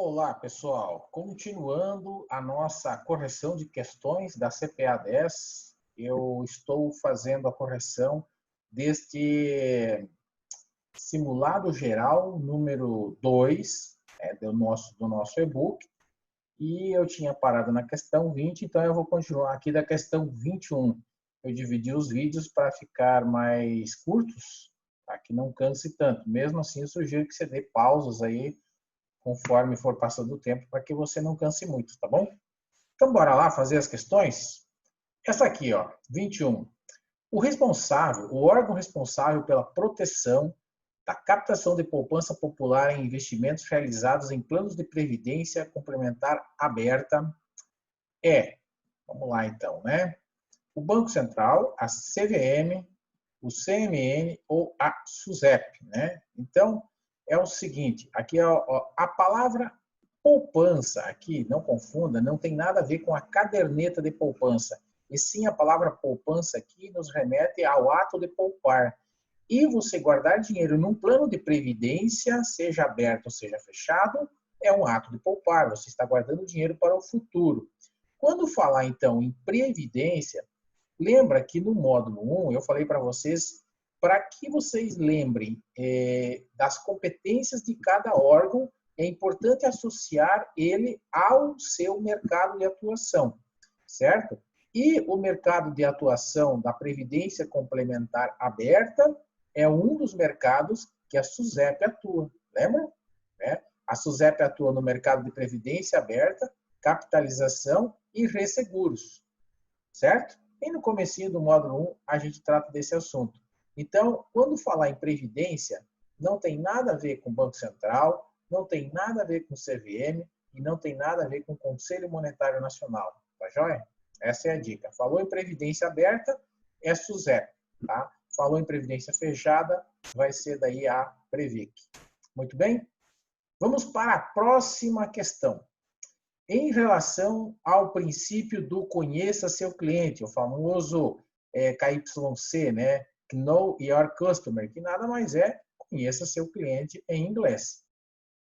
Olá, pessoal. Continuando a nossa correção de questões da CPA 10, eu estou fazendo a correção deste simulado geral número 2 do nosso e-book, e eu tinha parado na questão 20, então eu vou continuar aqui da questão 21. Eu dividi os vídeos para ficar mais curtos, para que não canse tanto. Mesmo assim, eu sugiro que você dê pausas aí conforme for passando o tempo, para que você não canse muito, tá bom? Então, bora lá fazer as questões? Essa aqui, ó, 21. O órgão responsável pela proteção da captação de poupança popular em investimentos realizados em planos de previdência complementar aberta vamos lá então, né? O Banco Central, a CVM, o CMN ou a SUSEP, né? Então, é o seguinte, aqui a palavra poupança, aqui, não confunda, não tem nada a ver com a caderneta de poupança, e sim a palavra poupança aqui nos remete ao ato de poupar. E você guardar dinheiro num plano de previdência, seja aberto ou seja fechado, é um ato de poupar, você está guardando dinheiro para o futuro. Quando falar, então, em previdência, lembra que no módulo 1 eu falei para vocês, para que vocês lembrem das competências de cada órgão, é importante associar ele ao seu mercado de atuação, certo? E o mercado de atuação da Previdência Complementar Aberta é um dos mercados que a SUSEP atua, lembra? A SUSEP atua no mercado de Previdência Aberta, capitalização e resseguros, certo? E no comecinho do módulo 1, a gente trata desse assunto. Então, quando falar em previdência, não tem nada a ver com o Banco Central, não tem nada a ver com o CVM e não tem nada a ver com o Conselho Monetário Nacional. Tá joia? Essa é a dica. Falou em previdência aberta, é SUSEP, tá? Falou em previdência fechada, vai ser daí a Previc. Muito bem? Vamos para a próxima questão. Em relação ao princípio do conheça seu cliente, o famoso KYC, né? Know Your Customer, que nada mais é conheça seu cliente em inglês.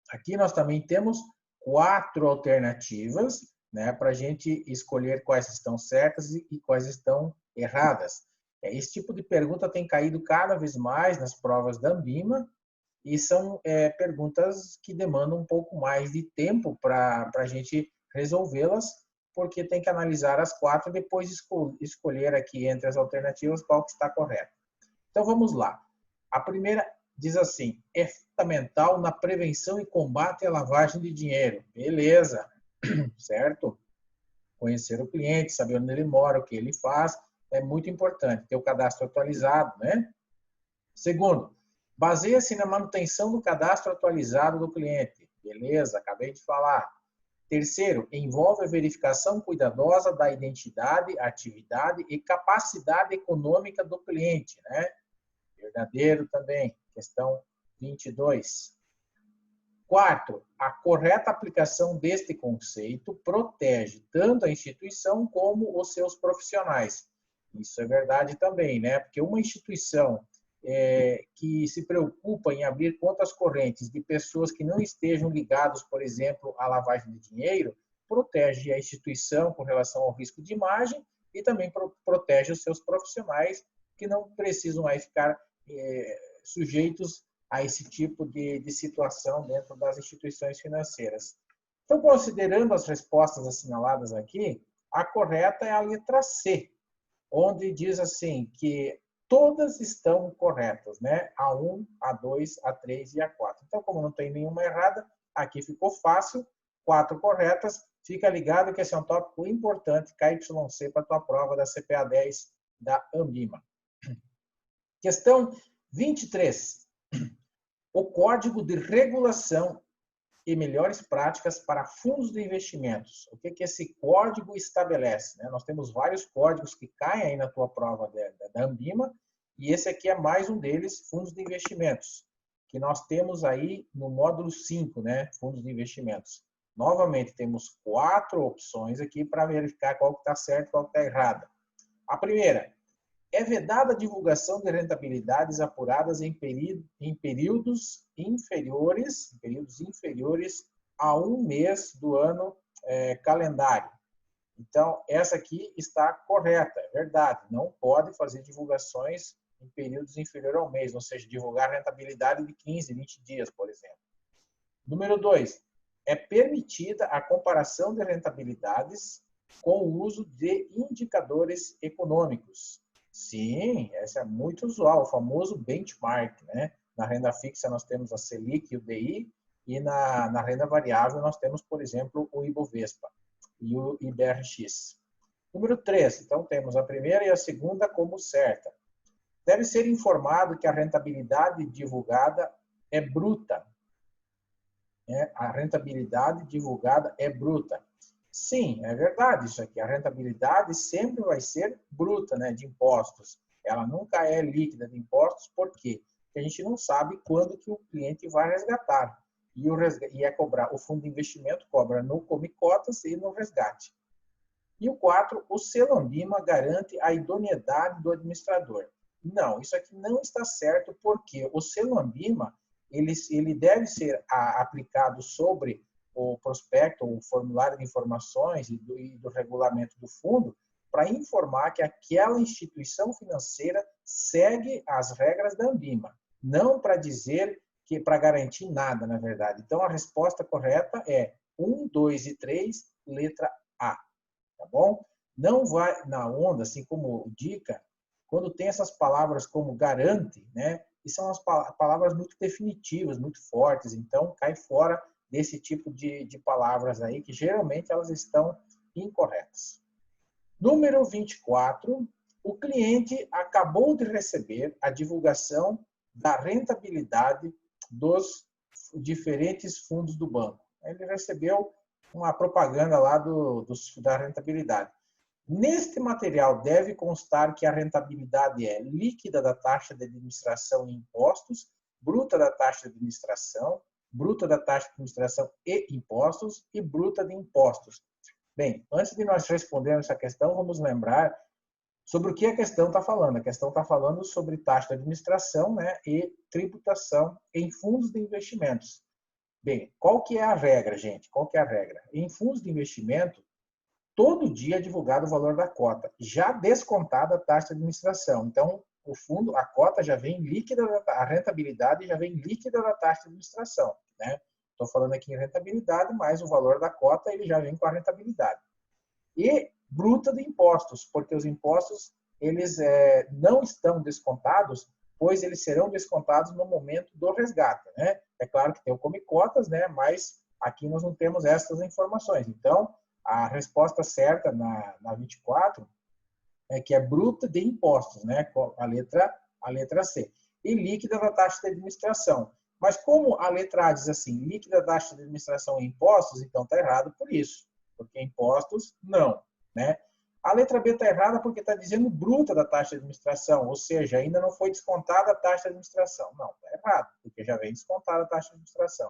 Aqui nós também temos 4 alternativas, né, para a gente escolher quais estão certas e quais estão erradas. Esse tipo de pergunta tem caído cada vez mais nas provas da Ambima, e são perguntas que demandam um pouco mais de tempo para a gente resolvê-las, porque tem que analisar as 4 e depois escolher aqui entre as alternativas qual que está correta. Então vamos lá. A primeira diz assim, é fundamental na prevenção e combate à lavagem de dinheiro. Beleza, certo? Conhecer o cliente, saber onde ele mora, o que ele faz, é muito importante. Ter o cadastro atualizado, né? Segundo, baseia-se na manutenção do cadastro atualizado do cliente. Beleza, acabei de falar. Terceiro, envolve a verificação cuidadosa da identidade, atividade e capacidade econômica do cliente, né? Verdadeiro também, questão 22. Quarto, a correta aplicação deste conceito protege tanto a instituição como os seus profissionais. Isso é verdade também, né? Porque uma instituição que se preocupa em abrir contas correntes de pessoas que não estejam ligados, por exemplo, à lavagem de dinheiro, protege a instituição com relação ao risco de imagem e também protege os seus profissionais que não precisam aí ficar sujeitos a esse tipo de situação dentro das instituições financeiras. Então, considerando as respostas assinaladas aqui, a correta é a letra C, onde diz assim que todas estão corretas, né? A1, A2, A3 e A4. Então, como não tem nenhuma errada, aqui ficou fácil, 4 corretas. Fica ligado que esse é um tópico importante, KYC, para a tua prova da CPA 10 da Ambima. Questão 23. O Código de Regulação e Melhores Práticas para Fundos de Investimentos. O que esse código estabelece? Nós temos vários códigos que caem aí na tua prova da Ambima, e esse aqui é mais um deles, fundos de investimentos, que nós temos aí no módulo 5, né? Fundos de investimentos. Novamente, temos 4 opções aqui para verificar qual que está certo e qual que está errada. A primeira, é vedada a divulgação de rentabilidades apuradas em períodos inferiores a 1 mês do ano calendário. Então, essa aqui está correta, é verdade. Não pode fazer divulgações em períodos inferiores ao mês, ou seja, divulgar rentabilidade de 15, 20 dias, por exemplo. Número 2, é permitida a comparação de rentabilidades com o uso de indicadores econômicos. Sim, essa é muito usual, o famoso benchmark, né? Na renda fixa nós temos a Selic e o DI, e na renda variável nós temos, por exemplo, o Ibovespa e o IBRX. Número 3, então temos a primeira e a segunda como certa. Deve ser informado que a rentabilidade divulgada é bruta. A rentabilidade divulgada é bruta. Sim, é verdade isso aqui. A rentabilidade sempre vai ser bruta, né, de impostos. Ela nunca é líquida de impostos, por quê? Porque a gente não sabe quando que o cliente vai resgatar. E é cobrar, o fundo de investimento cobra no come cotas e no resgate. E o 4, o selo Ambima garante a idoneidade do administrador. Não, isso aqui não está certo, porque o selo Ambima ele deve ser aplicado sobre o prospecto, o formulário de informações e do regulamento do fundo, para informar que aquela instituição financeira segue as regras da Ambima, não para dizer que para garantir nada, na verdade. Então, a resposta correta é 1, 2 e 3, letra A. Tá bom? Não vai na onda, assim como dica, quando tem essas palavras como garante, né? E são as palavras muito definitivas, muito fortes, então cai fora desse tipo de palavras aí, que geralmente elas estão incorretas. Número 24, o cliente acabou de receber a divulgação da rentabilidade dos diferentes fundos do banco. Ele recebeu uma propaganda lá da rentabilidade. Neste material deve constar que a rentabilidade é líquida da taxa de administração e impostos, bruta da taxa de administração, bruta da taxa de administração e impostos e bruta de impostos. Bem, antes de nós respondermos essa questão, vamos lembrar sobre o que a questão está falando. A questão está falando sobre taxa de administração, né, e tributação em fundos de investimentos. Bem, qual que é a regra, gente? Qual que é a regra? Em fundos de investimento, todo dia é divulgado o valor da cota, já descontada a taxa de administração. Então, o fundo, a cota já vem líquida, a rentabilidade já vem líquida da taxa de administração, né? Estou falando aqui em rentabilidade, mas o valor da cota ele já vem com a rentabilidade. E bruta de impostos, porque os impostos eles não estão descontados, pois eles serão descontados no momento do resgate, né? É claro que tem o come cotas, né? Mas aqui nós não temos essas informações. Então, a resposta certa na 24 é que é bruta de impostos, né? A letra C. E líquida da taxa de administração. Mas como a letra A diz assim, líquida da taxa de administração e impostos, então está errado por isso. Porque impostos, não, né? A letra B está errada porque está dizendo bruta da taxa de administração, ou seja, ainda não foi descontada a taxa de administração. Não, está errado, porque já vem descontada a taxa de administração.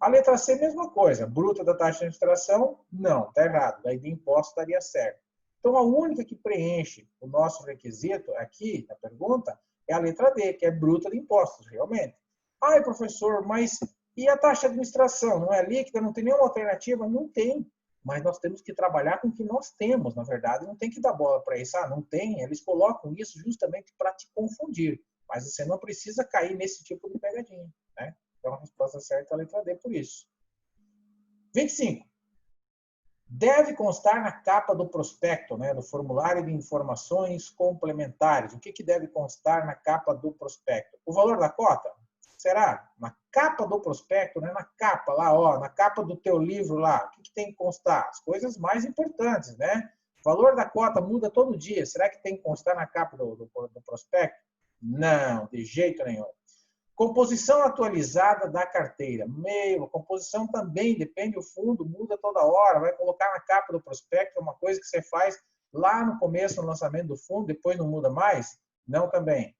A letra C, mesma coisa. Bruta da taxa de administração, não, está errado. Daí de imposto estaria certo. Então, a única que preenche o nosso requisito aqui, na pergunta, é a letra D, que é bruta de impostos, realmente. Ai, professor, mas e a taxa de administração? Não é líquida? Não tem nenhuma alternativa? Não tem. Mas nós temos que trabalhar com o que nós temos, na verdade. Não tem que dar bola para isso. Ah, não tem. Eles colocam isso justamente para te confundir. Mas você não precisa cair nesse tipo de pegadinha, né? Então, a resposta certa é a letra D por isso. 25. Deve constar na capa do prospecto, né, do formulário de informações complementares. O que deve constar na capa do prospecto? O valor da cota? Será? Na capa do prospecto, né, na capa lá, ó, na capa do teu livro lá. O que tem que constar? As coisas mais importantes, né? O valor da cota muda todo dia. Será que tem que constar na capa do prospecto? Não, de jeito nenhum. Composição atualizada da carteira. A composição também depende do fundo, muda toda hora, vai colocar na capa do prospecto, é uma coisa que você faz lá no começo, no lançamento do fundo, depois não muda mais? Não, também.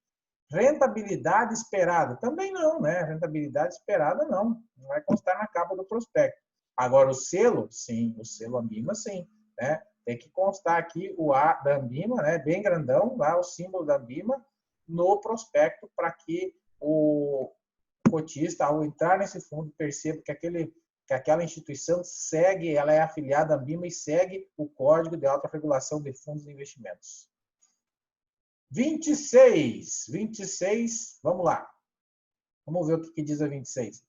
Rentabilidade esperada. Também não, né? Rentabilidade esperada não vai constar na capa do prospecto. Agora, o selo, sim, o selo Ambima, sim, né? Tem que constar aqui o A da Ambima, né? Bem grandão, lá o símbolo da Ambima, no prospecto, para que o cotista, ao entrar nesse fundo, perceba que aquele que aquela instituição segue, ela é afiliada à ANBIMA e segue o Código de Autorregulação de Fundos de Investimentos. 26, vamos lá. Vamos ver o que diz a 26.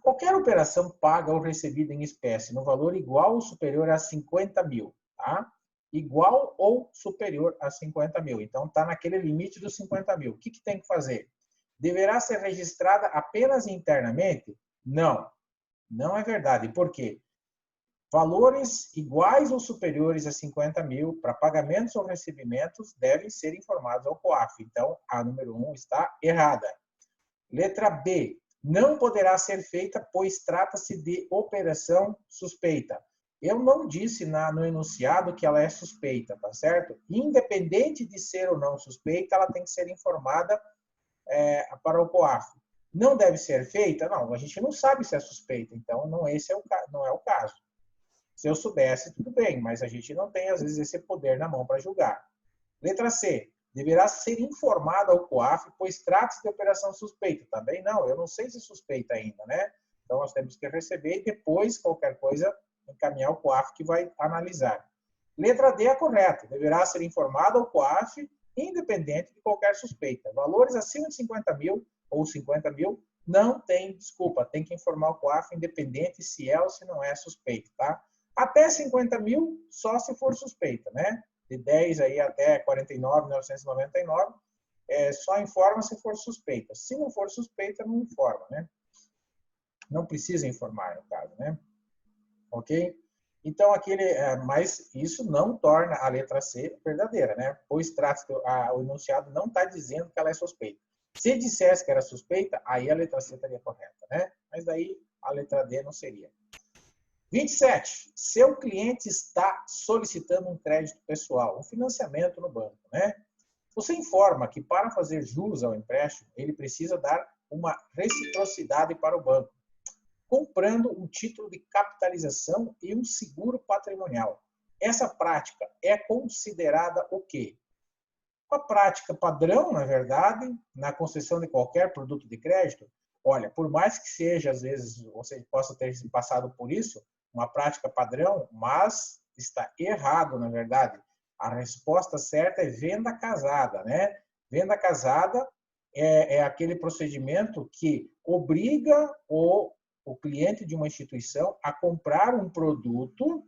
Qualquer operação paga ou recebida em espécie no valor igual ou superior a 50 mil, tá? Igual ou superior a 50 mil. Então, está naquele limite dos 50 mil. O que tem que fazer? Deverá ser registrada apenas internamente? Não, não é verdade. Por quê? Valores iguais ou superiores a 50 mil para pagamentos ou recebimentos devem ser informados ao COAF. Então, a número 1 está errada. Letra B. Não poderá ser feita, pois trata-se de operação suspeita. Eu não disse no enunciado que ela é suspeita, tá certo? Independente de ser ou não suspeita, ela tem que ser informada para o COAF. Não deve ser feita? Não, a gente não sabe se é suspeita, então não é o caso. Se eu soubesse, tudo bem, mas a gente não tem, às vezes, esse poder na mão para julgar. Letra C. Deverá ser informado ao COAF, pois trata-se de operação suspeita. Também não, eu não sei se suspeita ainda, né? Então, nós temos que receber e depois, qualquer coisa, encaminhar ao COAF que vai analisar. Letra D é correta. Deverá ser informado ao COAF, independente de qualquer suspeita. Valores acima de 50 mil ou 50 mil, não tem desculpa. Tem que informar o COAF, independente se é ou se não é suspeita, tá? Até 50 mil, só se for suspeita, né? De 10 aí até 49.999, só informa se for suspeita. Se não for suspeita, não informa, né? Não precisa informar, no caso, né? Ok? Então, mas isso não torna a letra C verdadeira, né? Pois o enunciado não está dizendo que ela é suspeita. Se dissesse que era suspeita, aí a letra C estaria correta, né? Mas daí a letra D não seria. 27. Seu cliente está solicitando um crédito pessoal, um financiamento no banco, né? Você informa que para fazer juros ao empréstimo, ele precisa dar uma reciprocidade para o banco, comprando um título de capitalização e um seguro patrimonial. Essa prática é considerada o quê? Uma prática padrão, na verdade, na concessão de qualquer produto de crédito. Olha, por mais que seja, às vezes, você possa ter passado por isso, uma prática padrão, mas está errado, na verdade. A resposta certa é venda casada, né? Venda casada é aquele procedimento que obriga o cliente de uma instituição a comprar um produto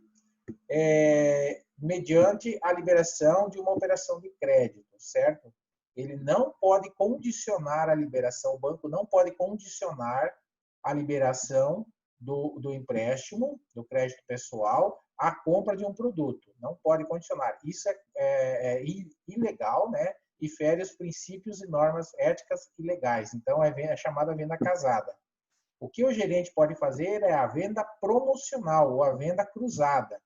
mediante a liberação de uma operação de crédito, certo? Ele não pode condicionar a liberação, o banco não pode condicionar a liberação do empréstimo, do crédito pessoal, à compra de um produto. Não pode condicionar. Isso é ilegal, né? E fere os princípios e normas éticas e legais. Então, é chamada venda casada. O que o gerente pode fazer é a venda promocional ou a venda cruzada,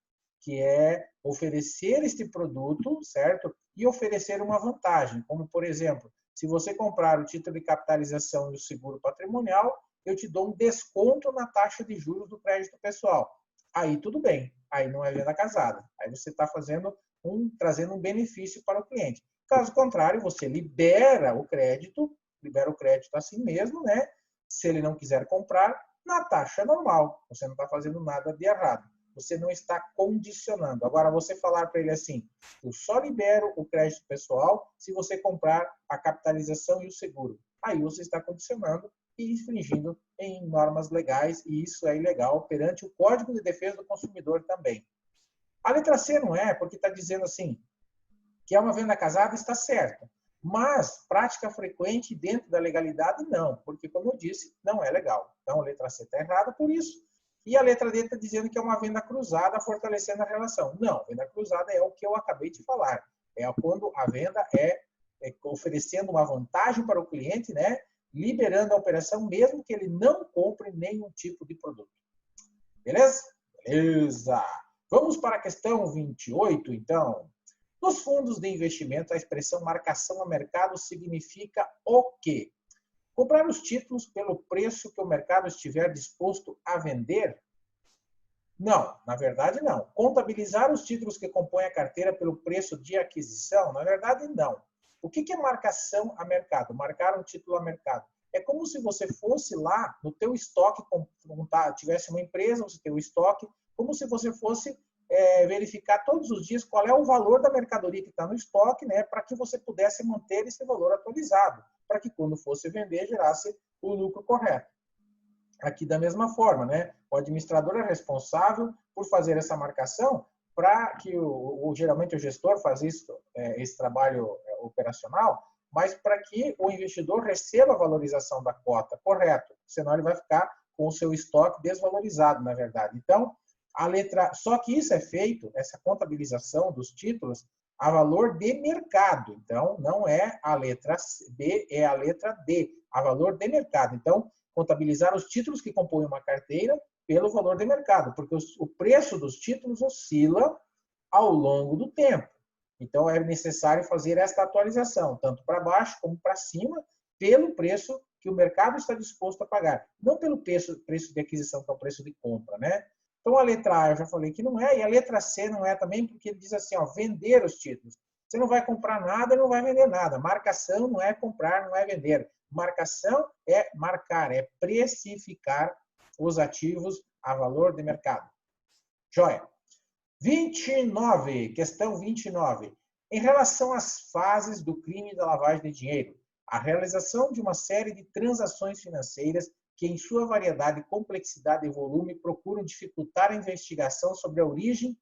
que é oferecer este produto, certo? E oferecer uma vantagem, como, por exemplo, se você comprar o título de capitalização e o seguro patrimonial, eu te dou um desconto na taxa de juros do crédito pessoal. Aí tudo bem, aí não é venda casada. Aí você está trazendo um benefício para o cliente. Caso contrário, você libera o crédito assim mesmo, né? Se ele não quiser comprar, na taxa normal. Você não está fazendo nada de errado. Você não está condicionando. Agora, você falar para ele assim, eu só libero o crédito pessoal se você comprar a capitalização e o seguro. Aí você está condicionando e infringindo em normas legais, e isso é ilegal perante o Código de Defesa do Consumidor também. A letra C não é, porque está dizendo assim, que é uma venda casada, está certo. Mas prática frequente dentro da legalidade, não, porque, como eu disse, não é legal. Então, a letra C está errada por isso. E a letra D está dizendo que é uma venda cruzada, fortalecendo a relação. Não, venda cruzada é o que eu acabei de falar. É quando a venda é oferecendo uma vantagem para o cliente, né? Liberando a operação, mesmo que ele não compre nenhum tipo de produto. Beleza? Beleza. Vamos para a questão 28, então. Nos fundos de investimento, a expressão marcação a mercado significa o quê? Comprar os títulos pelo preço que o mercado estiver disposto a vender? Não, na verdade não. Contabilizar os títulos que compõem a carteira pelo preço de aquisição? Na verdade não. O que é marcação a mercado? Marcar um título a mercado É como se você fosse lá no teu estoque, tivesse uma empresa, você tem o estoque, como se você fosse verificar todos os dias qual é o valor da mercadoria que está no estoque, né, para que você pudesse manter esse valor atualizado, para que quando fosse vender, gerasse o lucro correto. Aqui da mesma forma, né, o administrador é responsável por fazer essa marcação para que geralmente o gestor faz isso, esse trabalho operacional, mas para que o investidor receba a valorização da cota, correto, senão ele vai ficar com o seu estoque desvalorizado, na verdade. Então, só que isso é feito, essa contabilização dos títulos, a valor de mercado. Então, não é a letra B, é a letra D, a valor de mercado. Então, contabilizar os títulos que compõem uma carteira pelo valor de mercado, porque o preço dos títulos oscila ao longo do tempo. Então, é necessário fazer esta atualização, tanto para baixo como para cima, pelo preço que o mercado está disposto a pagar. Não pelo preço de aquisição, que é o preço de compra, né? Então, a letra A eu já falei que não é, e a letra C não é também, porque ele diz assim, ó, vender os títulos. Você não vai comprar nada e não vai vender nada. Marcação não é comprar, não é vender. Marcação é marcar, é precificar os ativos a valor de mercado. Joia. 29, questão 29. Em relação às fases do crime da lavagem de dinheiro, a realização de uma série de transações financeiras que, em sua variedade, complexidade e volume, procuram dificultar a investigação sobre a origem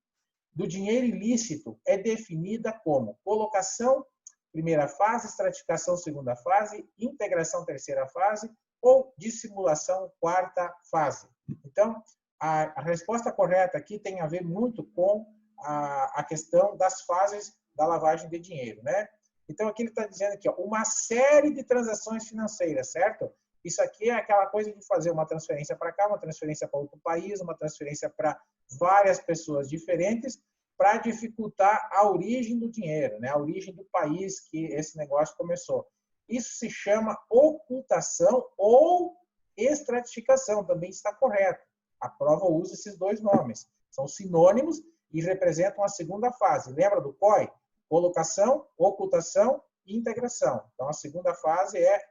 do dinheiro ilícito é definida como colocação, primeira fase, estratificação, segunda fase, integração, terceira fase, ou dissimulação, quarta fase. Então, a resposta correta aqui tem a ver muito com a questão das fases da lavagem de dinheiro, né? Então, aqui ele está dizendo aqui, ó, uma série de transações financeiras, certo? Isso aqui é aquela coisa de fazer uma transferência para cá, uma transferência para outro país, uma transferência para várias pessoas diferentes, para dificultar a origem do dinheiro, né? A origem do país que esse negócio começou. Isso se chama ocultação ou estratificação, também está correto. A prova usa esses dois nomes. São sinônimos e representam a segunda fase. Lembra do COI? Colocação, ocultação e integração. Então, a segunda fase é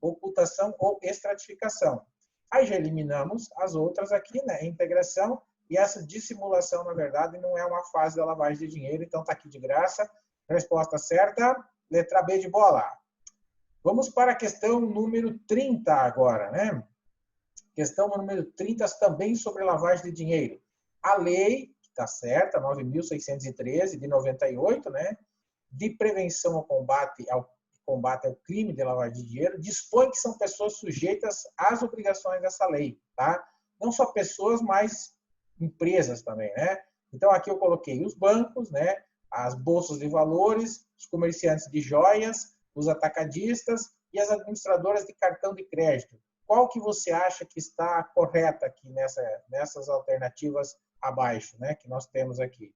ocultação ou estratificação. Aí já eliminamos as outras aqui, né? Integração e essa dissimulação, na verdade, não é uma fase da lavagem de dinheiro, então está aqui de graça. Resposta certa, letra B de bola. Vamos para a questão número 30 agora, né? Questão número 30 também sobre lavagem de dinheiro. A lei, que está certa, 9.613, de 98, né? De prevenção ao combate ao crime de lavagem de dinheiro, dispõe que são pessoas sujeitas às obrigações dessa lei, tá? Não só pessoas, mas empresas também, né? Então, aqui eu coloquei os bancos, né? As bolsas de valores, os comerciantes de joias, os atacadistas e as administradoras de cartão de crédito. Qual que você acha que está correta aqui nessas alternativas abaixo, né? Que nós temos aqui.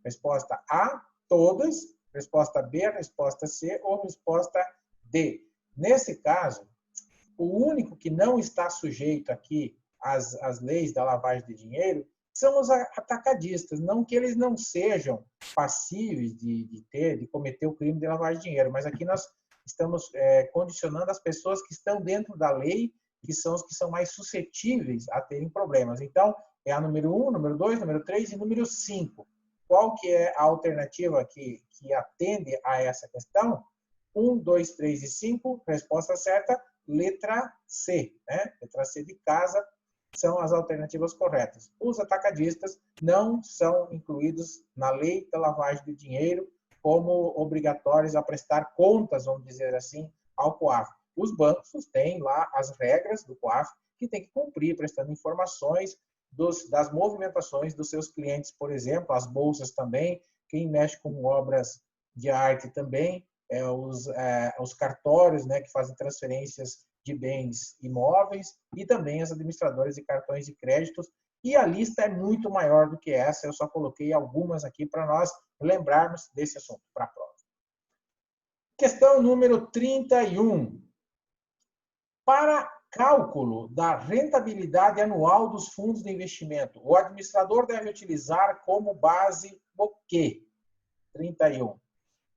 Resposta A, todas. Resposta B, resposta C ou resposta D. Nesse caso, o único que não está sujeito aqui às leis da lavagem de dinheiro são os atacadistas. Não que eles não sejam passíveis de cometer o crime de lavagem de dinheiro, mas aqui nós estamos condicionando as pessoas que estão dentro da lei, que são os que são mais suscetíveis a terem problemas. Então, é a número 1, número 2, número 3 e número 5. Qual que é a alternativa que atende a essa questão? 1, 2, 3 e 5, resposta certa, letra C, né? Letra C de casa são as alternativas corretas. Os atacadistas não são incluídos na lei da lavagem de dinheiro como obrigatórios a prestar contas, vamos dizer assim, ao COAF. Os bancos têm lá as regras do COAF que tem que cumprir, prestando informações das movimentações dos seus clientes, por exemplo, as bolsas também, quem mexe com obras de arte também, os cartórios, né, que fazem transferências de bens imóveis e também as administradoras de cartões de créditos. E a lista é muito maior do que essa, eu só coloquei algumas aqui para nós lembrarmos desse assunto para a prova. Questão número 31. Para cálculo da rentabilidade anual dos fundos de investimento, o administrador deve utilizar como base o quê? 31.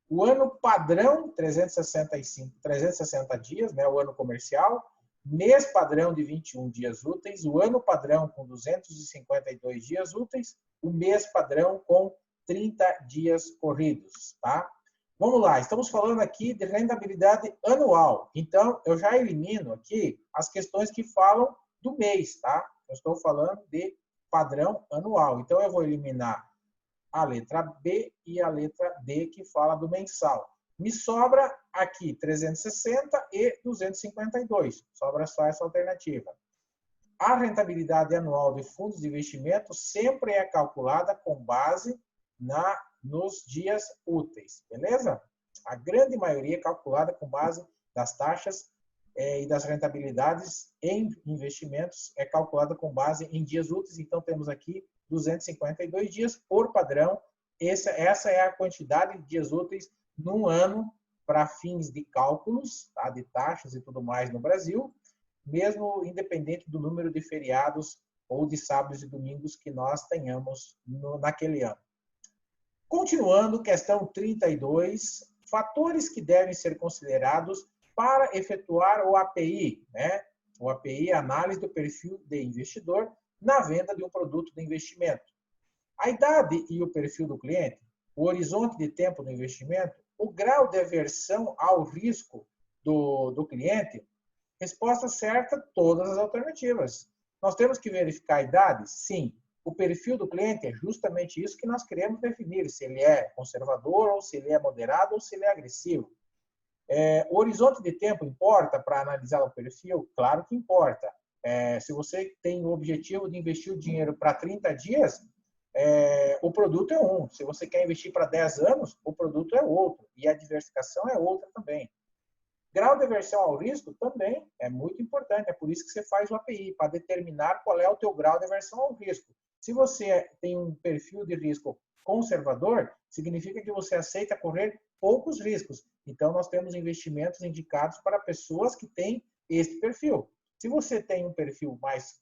O ano padrão, 360 dias, né, o ano comercial, mês padrão de 21 dias úteis, o ano padrão com 252 dias úteis, o mês padrão com 30 dias corridos, tá? Vamos lá, estamos falando aqui de rentabilidade anual. Então, eu já elimino aqui as questões que falam do mês, tá? Eu estou falando de padrão anual. Então, eu vou eliminar a letra B e a letra D, que fala do mensal. Me sobra aqui 360 e 252. Sobra só essa alternativa. A rentabilidade anual de fundos de investimento sempre é calculada com base nos dias úteis, beleza? A grande maioria é calculada com base das taxas e das rentabilidades em investimentos, é calculada com base em dias úteis. Então, temos aqui 252 dias por padrão. Essa é a quantidade de dias úteis num ano para fins de cálculos, tá, de taxas e tudo mais no Brasil, mesmo independente do número de feriados ou de sábados e domingos que nós tenhamos naquele ano. Continuando, questão 32, fatores que devem ser considerados para efetuar o API, né? O API é a análise do perfil de investidor na venda de um produto de investimento. A idade e o perfil do cliente, o horizonte de tempo do investimento, o grau de aversão ao risco do cliente. Resposta certa, todas as alternativas. Nós temos que verificar a idade? Sim. O perfil do cliente é justamente isso que nós queremos definir, se ele é conservador, ou se ele é moderado, ou se ele é agressivo. O horizonte de tempo importa para analisar o perfil? Claro que importa. Se você tem o objetivo de investir o dinheiro para 30 dias, o produto é um. Se você quer investir para 10 anos, o produto é outro. E a diversificação é outra também. Grau de aversão ao risco também é muito importante. É por isso que você faz o API, para determinar qual é o teu grau de aversão ao risco. Se você tem um perfil de risco conservador, significa que você aceita correr poucos riscos. Então, nós temos investimentos indicados para pessoas que têm esse perfil. Se você tem um perfil mais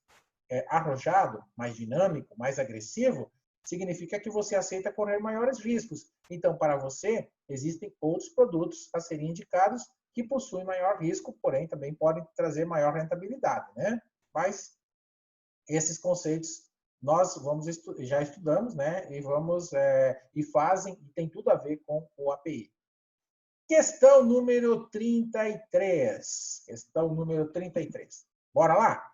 arrojado, mais dinâmico, mais agressivo, significa que você aceita correr maiores riscos. Então, para você, existem outros produtos a serem indicados que possuem maior risco, porém também podem trazer maior rentabilidade, né? Mas esses conceitos nós já estudamos, né? E tem tudo a ver com o API. Questão número 33. Questão número 33. Bora lá?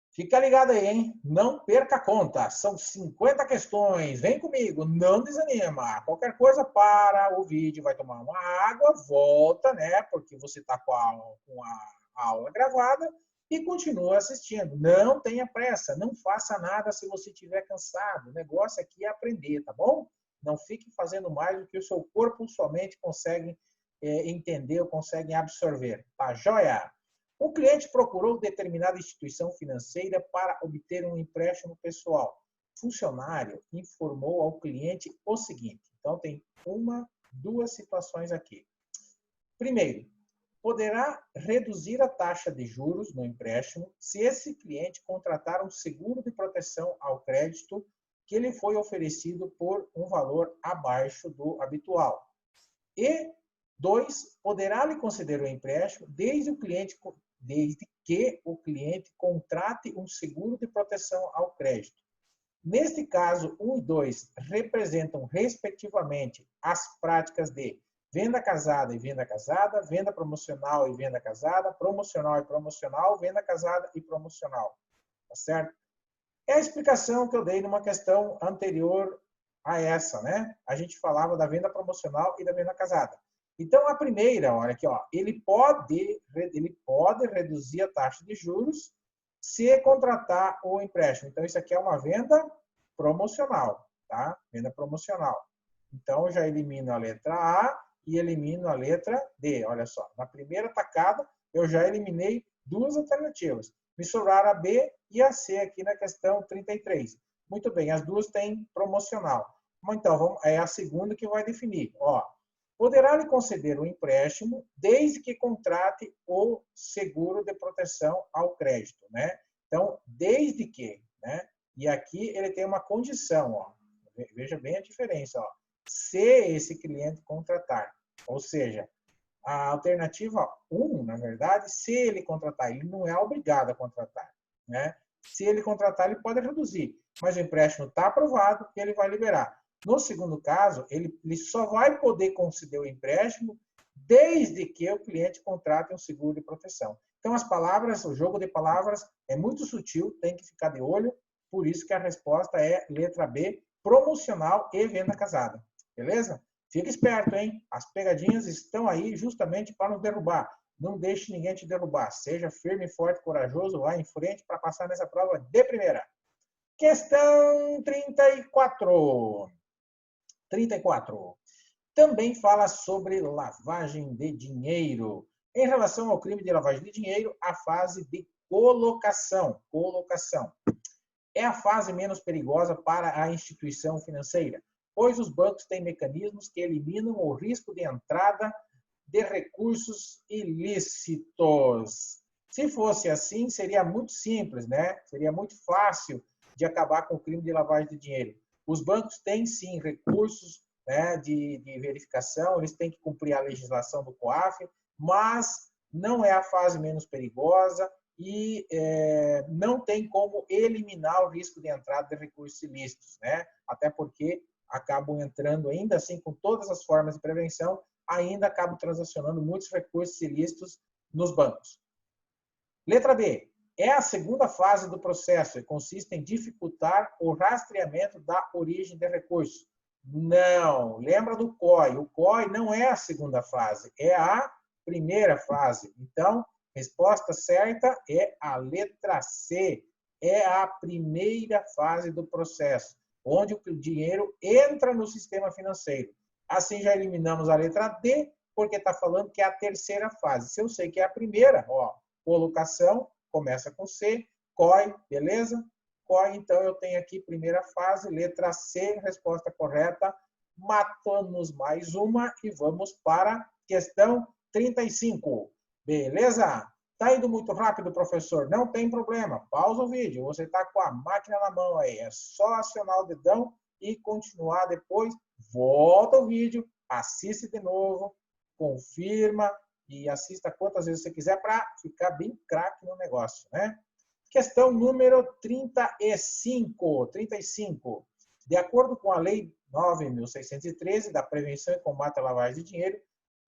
Fica ligado aí, hein? Não perca a conta. São 50 questões. Vem comigo, não desanima. Qualquer coisa, para o vídeo, vai tomar uma água, volta, né? Porque você está com a aula gravada e continua assistindo. Não tenha pressa, não faça nada se você estiver cansado. O negócio aqui é aprender, tá bom? Não fique fazendo mais do que o seu corpo e sua mente conseguem entender ou conseguem absorver. Tá joia? O cliente procurou determinada instituição financeira para obter um empréstimo pessoal. O funcionário informou ao cliente o seguinte. Então, tem duas situações aqui. Primeiro, poderá reduzir a taxa de juros no empréstimo se esse cliente contratar um seguro de proteção ao crédito que lhe foi oferecido por um valor abaixo do habitual. E, 2, poderá lhe conceder o empréstimo desde que o cliente contrate um seguro de proteção ao crédito. Neste caso, 1 e 2 representam, respectivamente, as práticas de venda casada e venda casada, venda promocional e venda casada, promocional e promocional, venda casada e promocional. Tá certo? É a explicação que eu dei numa questão anterior a essa, né? A gente falava da venda promocional e da venda casada. Então, a primeira, olha aqui, ó, ele pode reduzir a taxa de juros se contratar o empréstimo. Então, isso aqui é uma venda promocional, tá? Venda promocional. Então, eu já elimino a letra A e elimino a letra D. Olha só, na primeira tacada, eu já eliminei duas alternativas. Me sobraram a B e a C aqui na questão 33. Muito bem, as duas têm promocional. Então, é a segunda que vai definir. Ó, poderá lhe conceder um empréstimo desde que contrate o seguro de proteção ao crédito, né? Então, desde que, né? E aqui ele tem uma condição, ó. Veja bem a diferença, ó. Se esse cliente contratar, ou seja, A alternativa 1, na verdade, se ele contratar, ele não é obrigado a contratar, né? Se ele contratar, ele pode reduzir, mas o empréstimo está aprovado e ele vai liberar. No segundo caso, ele só vai poder conceder o empréstimo desde que o cliente contrate um seguro de proteção. Então, as palavras, o jogo de palavras é muito sutil, tem que ficar de olho, por isso que a resposta é letra B, promocional e venda casada. Beleza? Fica esperto, hein? As pegadinhas estão aí justamente para nos derrubar. Não deixe ninguém te derrubar. Seja firme, forte, corajoso, vá em frente para passar nessa prova de primeira. Questão 34. 34. Também fala sobre lavagem de dinheiro. Em relação ao crime de lavagem de dinheiro, a fase de colocação. Colocação é a fase menos perigosa para a instituição financeira, pois os bancos têm mecanismos que eliminam o risco de entrada de recursos ilícitos. Se fosse assim, seria muito simples, né? Seria muito fácil de acabar com o crime de lavagem de dinheiro. Os bancos têm, sim, recursos, né, de verificação, eles têm que cumprir a legislação do COAF, mas não é a fase menos perigosa e não tem como eliminar o risco de entrada de recursos ilícitos, né? Até porque acabam entrando, ainda assim, com todas as formas de prevenção, ainda acabam transacionando muitos recursos ilícitos nos bancos. Letra B. É a segunda fase do processo e consiste em dificultar o rastreamento da origem de recursos. Não. Lembra do COI. O COI não é a segunda fase, é a primeira fase. Então, resposta certa é a letra C. É a primeira fase do processo, onde o dinheiro entra no sistema financeiro. Assim, já eliminamos a letra D, porque está falando que é a terceira fase. Se eu sei que é a primeira, ó, colocação, começa com C, COI, beleza? COI, então eu tenho aqui primeira fase, letra C, resposta correta. Matamos mais uma e vamos para questão 35. Beleza? Tá indo muito rápido, professor? Não tem problema. Pausa o vídeo. Você está com a máquina na mão aí. É só acionar o dedão e continuar depois. Volta o vídeo, assiste de novo, confirma e assista quantas vezes você quiser para ficar bem craque no negócio, né? Questão número 35. De acordo com a Lei 9.613 da Prevenção e Combate à Lavagem de Dinheiro,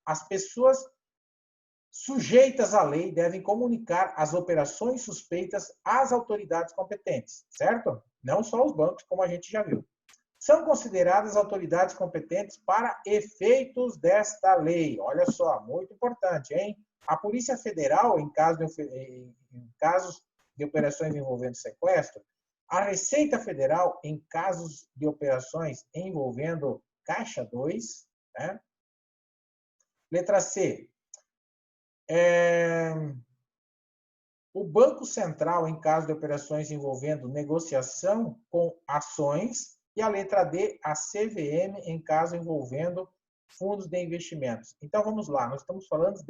as pessoas sujeitas à lei devem comunicar as operações suspeitas às autoridades competentes, certo? Não só os bancos, como a gente já viu. São consideradas autoridades competentes para efeitos desta lei. Olha só, muito importante, hein? A Polícia Federal, em casos de operações envolvendo sequestro, a Receita Federal, em casos de operações envolvendo Caixa 2, né? Letra C. O Banco Central, em caso de operações envolvendo negociação com ações, e a letra D, a CVM, em caso envolvendo fundos de investimentos. Então, vamos lá, nós estamos falando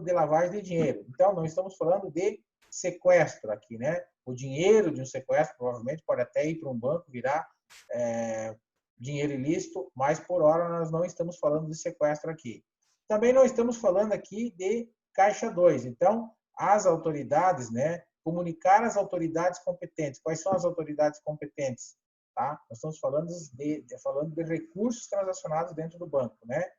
de lavagem de dinheiro. Então, não estamos falando de sequestro aqui, né? O dinheiro de um sequestro provavelmente pode até ir para um banco, virar dinheiro ilícito, mas por hora nós não estamos falando de sequestro aqui. Também não estamos falando aqui de Caixa 2. Então, as autoridades, né? Comunicar às autoridades competentes. Quais são as autoridades competentes? Tá? Nós estamos falando de recursos transacionados dentro do banco, né?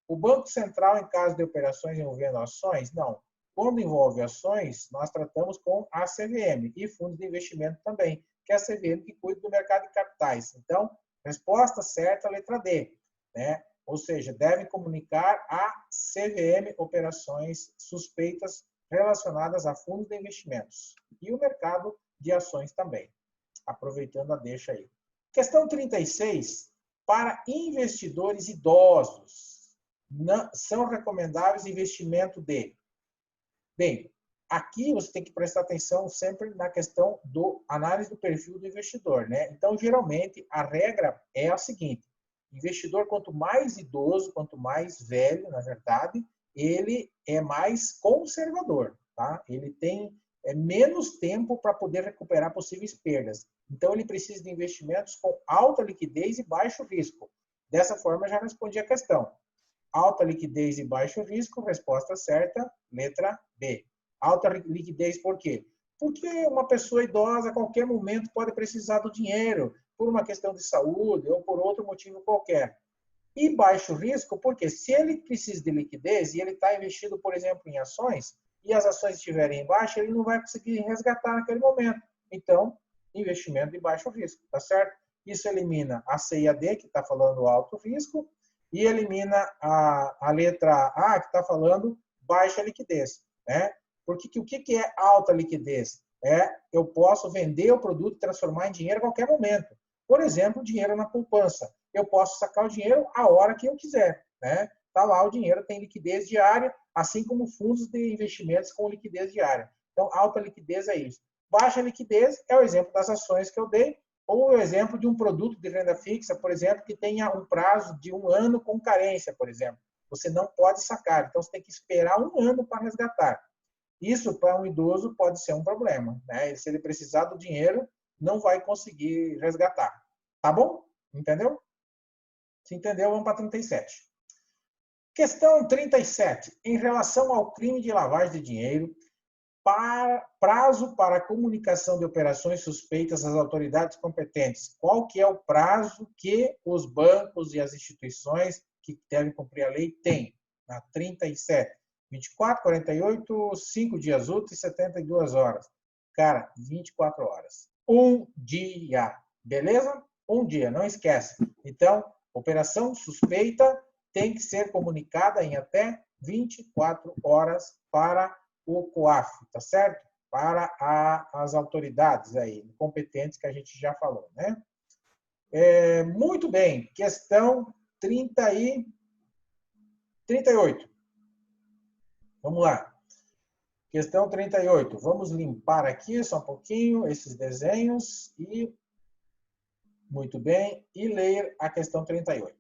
O Banco Central, em caso de operações envolvendo ações, não. Quando envolve ações, nós tratamos com a CVM e fundos de investimento também, que é a CVM que cuida do mercado de capitais. Então, resposta certa, letra D, né? Ou seja, deve comunicar a CVM operações suspeitas relacionadas a fundos de investimentos e o mercado de ações também. Aproveitando a deixa aí. Questão 36. Para investidores idosos, são recomendáveis investimento de... Bem, aqui você tem que prestar atenção sempre na questão do análise do perfil do investidor, né? Então, geralmente, a regra é a seguinte. Investidor, quanto mais idoso, quanto mais velho, na verdade, ele é mais conservador, tá? Ele tem menos tempo para poder recuperar possíveis perdas. Então, ele precisa de investimentos com alta liquidez e baixo risco. Dessa forma, eu já respondi a questão. alta liquidez e baixo risco, resposta certa, letra B. Alta liquidez por quê? Porque uma pessoa idosa, a qualquer momento, pode precisar do dinheiro, por uma questão de saúde ou por outro motivo qualquer. E baixo risco, porque se ele precisa de liquidez e ele está investido, por exemplo, em ações, e as ações estiverem em baixa, ele não vai conseguir resgatar naquele momento. Então, investimento de baixo risco, tá certo? Isso elimina a C e a D, que está falando alto risco, e elimina a letra A, que está falando baixa liquidez, né? Porque o que é alta liquidez? Eu posso vender o produto e transformar em dinheiro a qualquer momento. Por exemplo, dinheiro na poupança. Eu posso sacar o dinheiro a hora que eu quiser, né? Tá lá o dinheiro, tem liquidez diária, assim como fundos de investimentos com liquidez diária. Então, alta liquidez é isso. Baixa liquidez é o exemplo das ações que eu dei, ou o exemplo de um produto de renda fixa, por exemplo, que tenha um prazo de 1 ano com carência, por exemplo. Você não pode sacar, então você tem que esperar 1 ano para resgatar. Isso, para um idoso, pode ser um problema, né? Se ele precisar do dinheiro, não vai conseguir resgatar. Tá bom? Entendeu? Se entendeu, vamos para 37. Questão 37. Em relação ao crime de lavagem de dinheiro, prazo para a comunicação de operações suspeitas às autoridades competentes. Qual que é o prazo que os bancos e as instituições que devem cumprir a lei têm? Na 37. 24, 48, 5 dias úteis, 72 horas. Cara, 24 horas. 1 dia. Beleza? 1 dia, não esquece. Então, operação suspeita tem que ser comunicada em até 24 horas para o COAF, tá certo? Para as autoridades aí, competentes que a gente já falou, né? Muito bem, questão 38. Vamos lá. Questão 38. Vamos limpar aqui só um pouquinho esses desenhos e, muito bem, e ler a questão 38.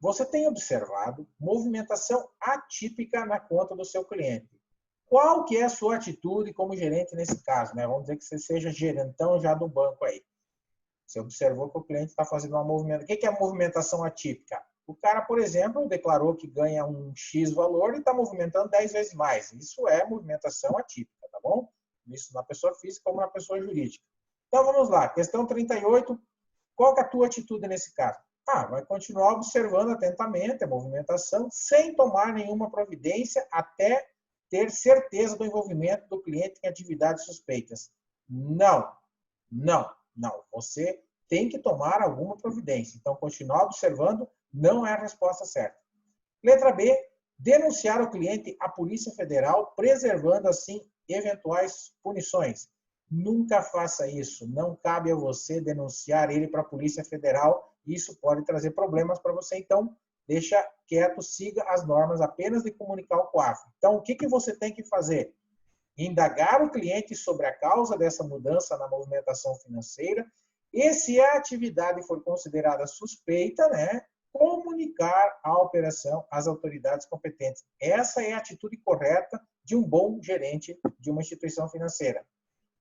Você tem observado movimentação atípica na conta do seu cliente. Qual que é a sua atitude como gerente nesse caso, né? Vamos dizer que você seja gerentão já do banco aí. Você observou que o cliente está fazendo uma movimentação. O que é a movimentação atípica? O cara, por exemplo, declarou que ganha um X valor e está movimentando 10 vezes mais. Isso é movimentação atípica, tá bom? Isso na pessoa física como na pessoa jurídica. Então, vamos lá. Questão 38. Qual que é a tua atitude nesse caso? Vai continuar observando atentamente a movimentação sem tomar nenhuma providência até ter certeza do envolvimento do cliente em atividades suspeitas. Não. Você tem que tomar alguma providência. Então, continuar observando não é a resposta certa. Letra B, denunciar o cliente à Polícia Federal, preservando, assim, eventuais punições. Nunca faça isso. Não cabe a você denunciar ele para a Polícia Federal. Isso pode trazer problemas para você. Então, deixa quieto, siga as normas apenas de comunicar o COAF. Então, o que você tem que fazer? Indagar o cliente sobre a causa dessa mudança na movimentação financeira e, se a atividade for considerada suspeita, né, comunicar a operação às autoridades competentes. Essa é a atitude correta de um bom gerente de uma instituição financeira.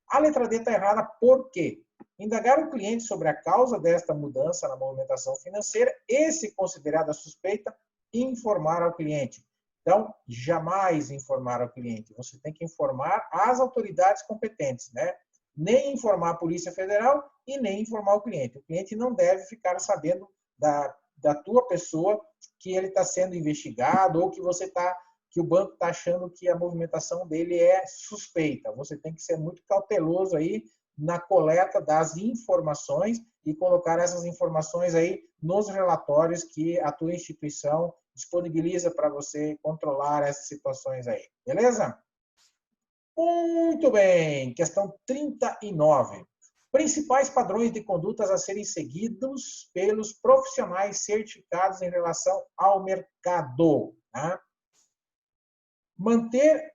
A letra D está errada por quê? Indagar o cliente sobre a causa desta mudança na movimentação financeira e, se considerada suspeita, informar ao cliente. Então, jamais informar ao cliente. Você tem que informar as autoridades competentes, né? Nem informar a Polícia Federal e nem informar o cliente. O cliente não deve ficar sabendo da tua pessoa que ele está sendo investigado ou que que o banco está achando que a movimentação dele é suspeita. Você tem que ser muito cauteloso aí na coleta das informações e colocar essas informações aí nos relatórios que a tua instituição disponibiliza para você controlar essas situações aí. Beleza? Muito bem. Questão 39. Principais padrões de condutas a serem seguidos pelos profissionais certificados em relação ao mercado. Tá? Manter...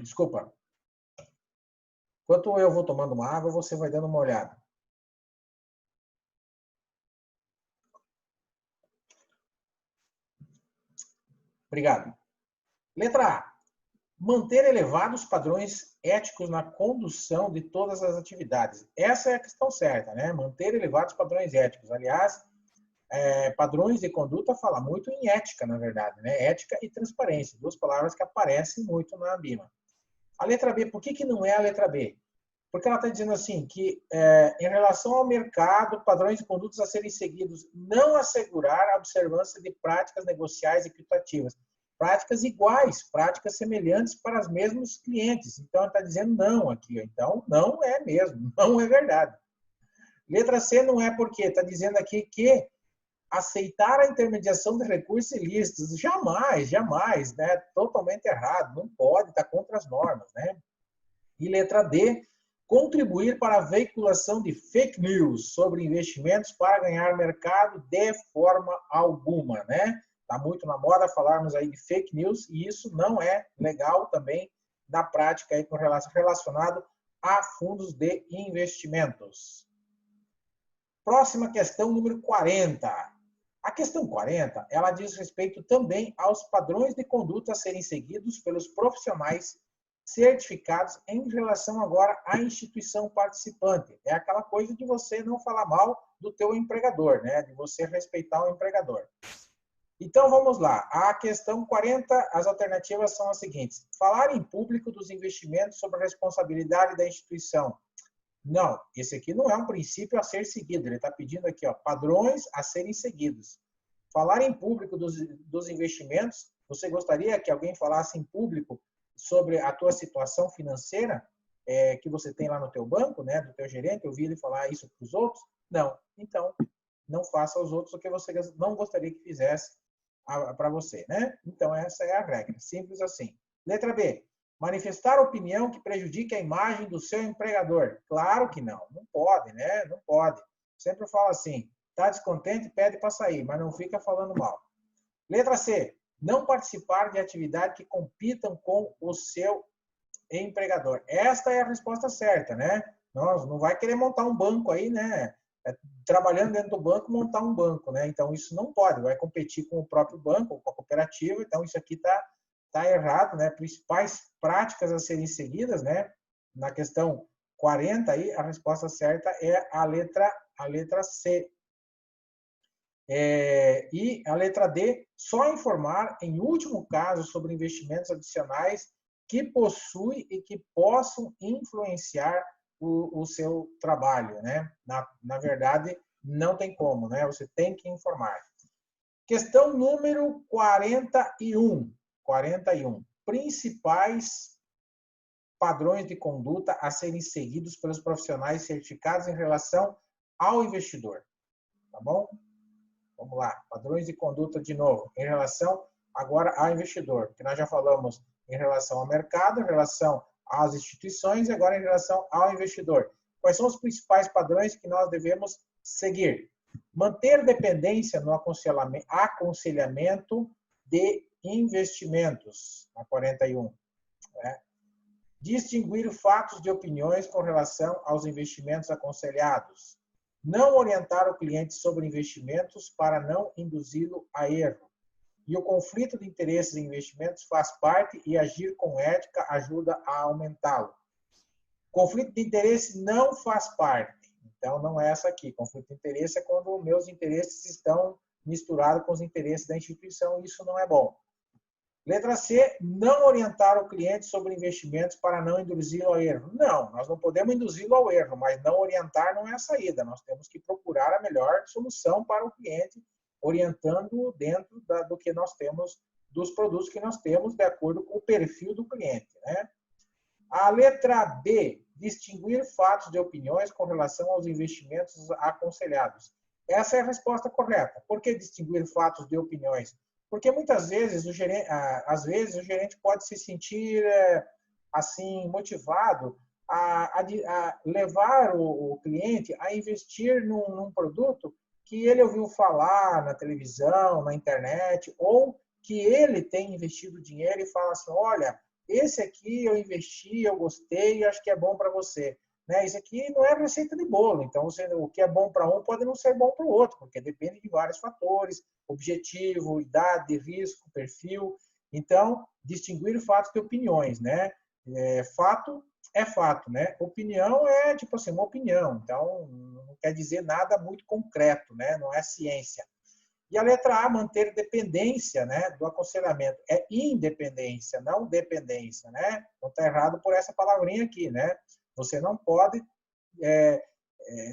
Desculpa. Enquanto eu vou tomando uma água, você vai dando uma olhada. Obrigado. Letra A. Manter elevados padrões éticos na condução de todas as atividades. Essa é a questão certa, né? Manter elevados padrões éticos. Aliás, Padrões de conduta fala muito em ética, na verdade, né? Ética e transparência, duas palavras que aparecem muito na BIMA. A letra B, por que não é a letra B? Porque ela está dizendo assim, que em relação ao mercado, padrões de condutas a serem seguidos, não assegurar a observância de práticas negociais equitativas. Práticas iguais, práticas semelhantes para os mesmos clientes. Então, ela está dizendo não aqui. Então, não é mesmo, não é verdade. Letra C não é porque está dizendo aqui que aceitar a intermediação de recursos ilícitos, jamais, jamais, né? Totalmente errado, não pode, está contra as normas, né? E letra D, contribuir para a veiculação de fake news sobre investimentos para ganhar mercado de forma alguma, né? Está muito na moda falarmos aí de fake news e isso não é legal também na prática aí relacionado a fundos de investimentos. Próxima questão, número 40. A questão 40, ela diz respeito também aos padrões de conduta a serem seguidos pelos profissionais certificados em relação agora à instituição participante. É aquela coisa de você não falar mal do teu empregador, né? De você respeitar o empregador. Então, vamos lá. A questão 40, as alternativas são as seguintes. Falar em público dos investimentos sob a responsabilidade da instituição. Não, esse aqui não é um princípio a ser seguido. Ele está pedindo aqui, ó, padrões a serem seguidos. Falar em público dos investimentos. Você gostaria que alguém falasse em público sobre a tua situação financeira que você tem lá no teu banco, né, do teu gerente? Eu vi ele falar isso para os outros? Não. Então, não faça aos outros o que você não gostaria que fizesse para você, né? Então, essa é a regra. Simples assim. Letra B. Manifestar opinião que prejudique a imagem do seu empregador. Claro que não. Não pode, né? Não pode. Sempre fala assim, tá descontente, pede para sair, mas não fica falando mal. Letra C. Não participar de atividade que compitam com o seu empregador. Esta é a resposta certa, né? Não vai querer montar um banco aí, né? Trabalhando dentro do banco, montar um banco, né? Então, isso não pode. Vai competir com o próprio banco, com a cooperativa. Então, isso aqui tá errado, né? Principais práticas a serem seguidas, né? Na questão 40 aí, a resposta certa é a letra C. E a letra D, só informar, em último caso, sobre investimentos adicionais que possui e que possam influenciar o seu trabalho, né? Na verdade, não tem como, né? Você tem que informar. Questão número 41. 41. Principais padrões de conduta a serem seguidos pelos profissionais certificados em relação ao investidor. Tá bom? Vamos lá. Padrões de conduta de novo. Em relação agora ao investidor, que nós já falamos em relação ao mercado, em relação às instituições e agora em relação ao investidor. Quais são os principais padrões que nós devemos seguir? Manter dependência no aconselhamento de investimentos, a 41. Né? Distinguir fatos de opiniões com relação aos investimentos aconselhados. Não orientar o cliente sobre investimentos para não induzi-lo a erro. E o conflito de interesses em investimentos faz parte e agir com ética ajuda a aumentá-lo. Conflito de interesse não faz parte. Então, não é essa aqui. Conflito de interesse é quando meus interesses estão misturados com os interesses da instituição e isso não é bom. Letra C, não orientar o cliente sobre investimentos para não induzi-lo ao erro. Não, nós não podemos induzi-lo ao erro, mas não orientar não é a saída. Nós temos que procurar a melhor solução para o cliente, orientando dentro do que nós temos, dos produtos que nós temos, de acordo com o perfil do cliente, né? A letra B, distinguir fatos de opiniões com relação aos investimentos aconselhados. Essa é a resposta correta. Por que distinguir fatos de opiniões? Porque muitas vezes às vezes o gerente pode se sentir assim motivado a levar o cliente a investir num produto que ele ouviu falar na televisão, na internet, ou que ele tem investido dinheiro e fala assim, olha, esse aqui eu investi, eu gostei, acho que é bom para você. Né? Isso aqui não é receita de bolo, então o que é bom para um pode não ser bom para o outro, porque depende de vários fatores, objetivo, idade, risco, perfil. Então, distinguir fatos de opiniões, né? Fato é fato, né? Opinião é tipo assim, uma opinião, então não quer dizer nada muito concreto, né? Não é ciência. E a letra A, manter dependência, né, do aconselhamento. É independência, não dependência, né? Então está errado por essa palavrinha aqui, né? Você não pode